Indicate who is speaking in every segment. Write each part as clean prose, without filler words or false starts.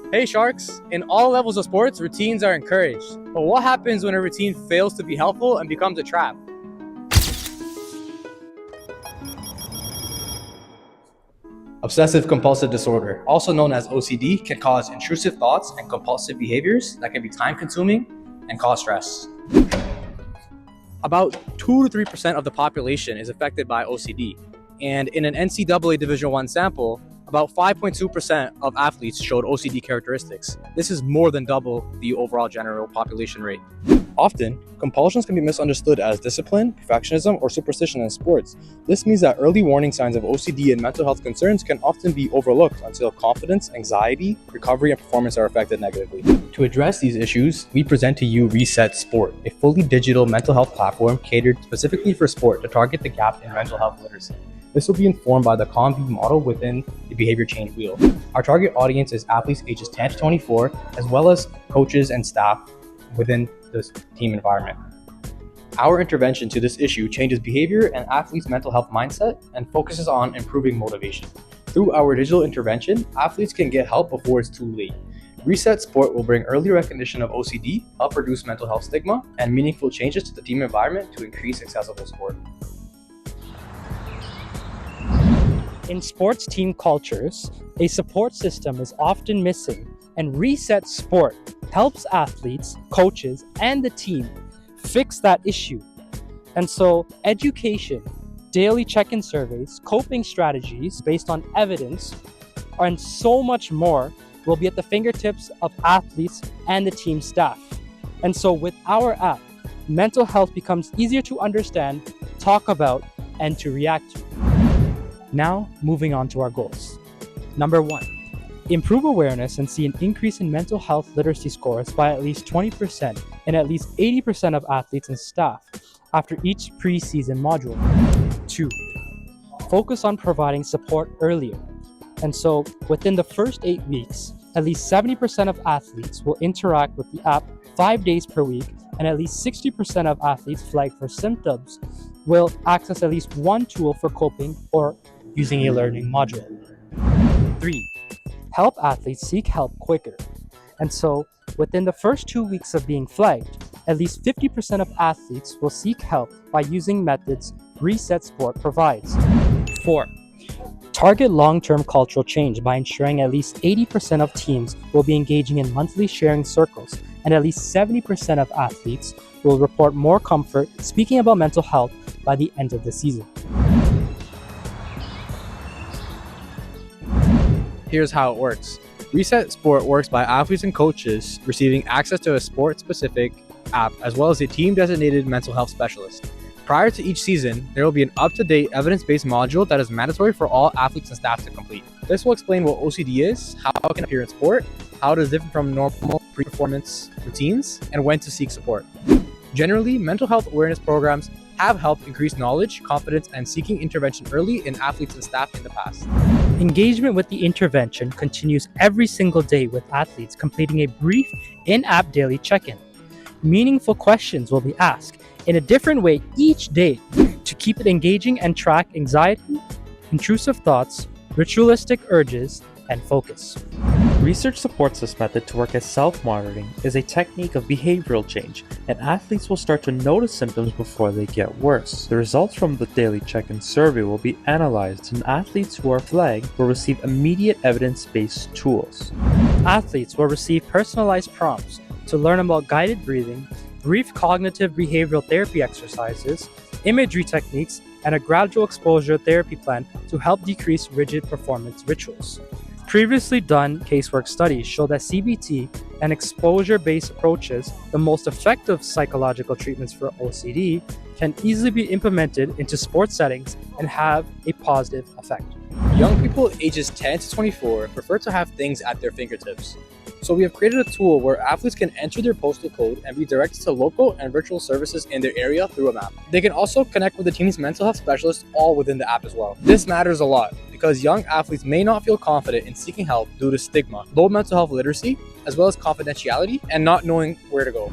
Speaker 1: Hey Sharks! In all levels of sports, routines are encouraged. But what happens when a routine fails to be helpful and becomes a trap? Obsessive compulsive disorder, also known as OCD, can cause intrusive thoughts and compulsive behaviors that can be time-consuming and cause stress. About 2 to 3% of the population is affected by OCD, and in an NCAA Division I sample, about 5.2% of athletes showed OCD characteristics. This is more than double the overall general population rate. Often, compulsions can be misunderstood as discipline, perfectionism, or superstition in sports. This means that early warning signs of OCD and mental health concerns can often be overlooked until confidence, anxiety, recovery, and performance are affected negatively. To address these issues, we present to you Reset Sport, a fully digital mental health platform catered specifically for sport to target the gap in mental health literacy. This will be informed by the COM-V model within the behavior change wheel. Our target audience is athletes ages 10 to 24, as well as coaches and staff within this team environment. Our intervention to this issue changes behavior and athletes' mental health mindset and focuses on improving motivation. Through our digital intervention, athletes can get help before it's too late. Reset Sport will bring early recognition of OCD, help reduce mental health stigma, and meaningful changes to the team environment to increase accessible sport.
Speaker 2: In sports team cultures, a support system is often missing, and Reset Sport helps athletes, coaches, and the team fix that issue. And so, education, daily check-in surveys, coping strategies based on evidence, and so much more will be at the fingertips of athletes and the team staff. And so, with our app, mental health becomes easier to understand, talk about, and to react to. Now, moving on to our goals. Number 1, improve awareness and see an increase in mental health literacy scores by at least 20% in at least 80% of athletes and staff after each preseason module. 2, focus on providing support earlier. And so, within the first 8 weeks, at least 70% of athletes will interact with the app 5 days per week, and at least 60% of athletes flagged for symptoms will access at least one tool for coping or using a learning module. 3, help athletes seek help quicker. And so, within the first 2 weeks of being flagged, at least 50% of athletes will seek help by using methods Reset Sport provides. 4, target long-term cultural change by ensuring at least 80% of teams will be engaging in monthly sharing circles, and at least 70% of athletes will report more comfort speaking about mental health by the end of the season.
Speaker 1: Here's how it works. Reset Sport works by athletes and coaches receiving access to a sport-specific app as well as a team-designated mental health specialist. Prior to each season, there will be an up-to-date evidence-based module that is mandatory for all athletes and staff to complete. This will explain what OCD is, how it can appear in sport, how it is different from normal pre-performance routines, and when to seek support. Generally, mental health awareness programs have helped increase knowledge, confidence, and seeking intervention early in athletes and staff in the past.
Speaker 2: Engagement with the intervention continues every single day with athletes completing a brief in-app daily check-in. Meaningful questions will be asked in a different way each day to keep it engaging and track anxiety, intrusive thoughts, ritualistic urges, and focus.
Speaker 3: Research supports this method to work as self-monitoring is a technique of behavioral change, and athletes will start to notice symptoms before they get worse. The results from the daily check-in survey will be analyzed, and athletes who are flagged will receive immediate evidence-based tools.
Speaker 2: Athletes will receive personalized prompts to learn about guided breathing, brief cognitive behavioral therapy exercises, imagery techniques, and a gradual exposure therapy plan to help decrease rigid performance rituals. Previously done casework studies show that CBT and exposure-based approaches, the most effective psychological treatments for OCD, can easily be implemented into sports settings and have a positive effect.
Speaker 1: Young people ages 10 to 24 prefer to have things at their fingertips. So we have created a tool where athletes can enter their postal code and be directed to local and virtual services in their area through a map. They can also connect with the team's mental health specialist all within the app as well. This matters a lot because young athletes may not feel confident in seeking help due to stigma, low mental health literacy, as well as confidentiality, and not knowing where to go.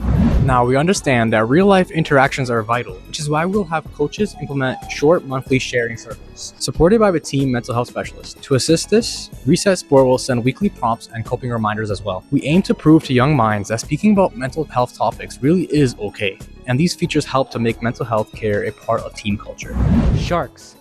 Speaker 1: Now, we understand that real-life interactions are vital, which is why we'll have coaches implement short monthly sharing circles, supported by a team mental health specialist. To assist this, Reset Sport will send weekly prompts and coping reminders as well. We aim to prove to young minds that speaking about mental health topics really is okay, and these features help to make mental health care a part of team culture.
Speaker 2: Sharks.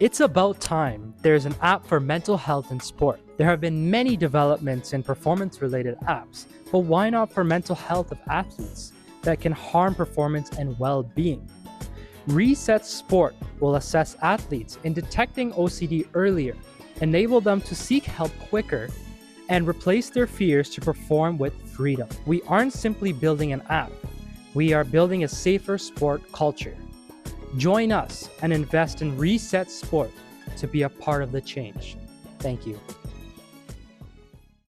Speaker 2: It's about time there's an app for mental health in sport. There have been many developments in performance-related apps, but why not for mental health of athletes that can harm performance and well-being? Reset Sport will assess athletes in detecting OCD earlier, enable them to seek help quicker, and replace their fears to perform with freedom. We aren't simply building an app, we are building a safer sport culture. Join us and invest in Reset Sport to be a part of the change. Thank you.